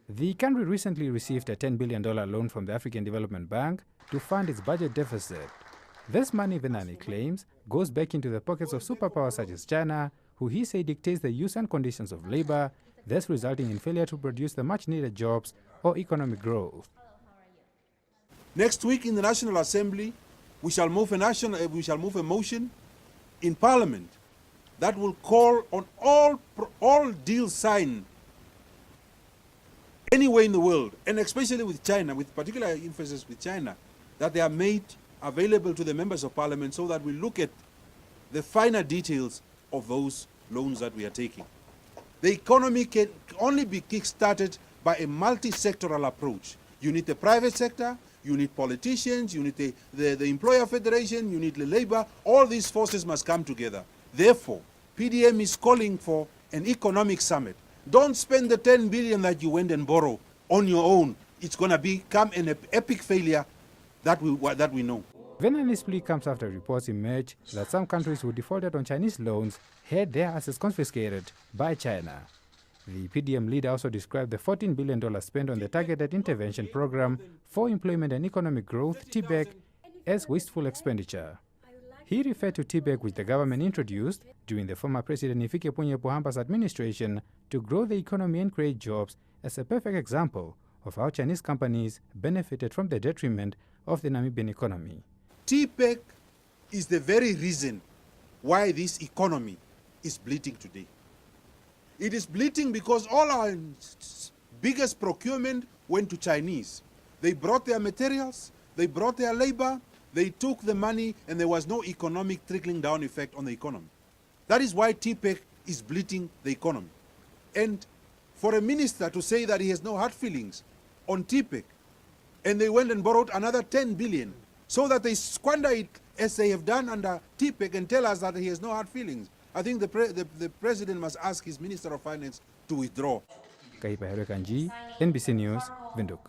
The country recently received a $10 billion loan from the African Development Bank to fund its budget deficit. This money, Venani claims, goes back into the pockets of superpowers such as China, who he said dictates the use and conditions of labor, thus resulting in failure to produce the much-needed jobs or economic growth. Next week in the National Assembly, we shall move a motion in Parliament that will call on all deals signed anywhere in the world, and especially with China, with particular emphasis with China, that they are made available to the members of Parliament so that we look at the finer details of those loans that we are taking. The economy can only be kick-started by a multi-sectoral approach. You need the private sector, you need politicians, you need the employer federation, you need the labor. All these forces must come together. Therefore, PDM is calling for an economic summit. Don't spend the 10 billion that you went and borrow on your own. It's going to become an epic failure that we know. Venani's plea comes after reports emerge that some countries who defaulted on Chinese loans had their assets confiscated by China. The PDM leader also described the $14 billion spent on the Targeted Intervention Program for Employment and Economic Growth, TBEC, as wasteful expenditure. He referred to TBEC, which the government introduced during the former President Hifikepunye Pohamba's administration to grow the economy and create jobs, as a perfect example of how Chinese companies benefited from the detriment of the Namibian economy. TBEC is the very reason why this economy is bleeding today. It is bleeding because all our biggest procurement went to Chinese. They brought their materials, they brought their labor, they took the money, and there was no economic trickling down effect on the economy. That is why TBEC is bleeding the economy. And for a minister to say that he has no hard feelings on TBEC, and they went and borrowed another 10 billion, so that they squander it as they have done under TBEC and tell us that he has no hard feelings. I think the president must ask his Minister of Finance to withdraw. Kaipa Herekanji, NBC News, Windhoek.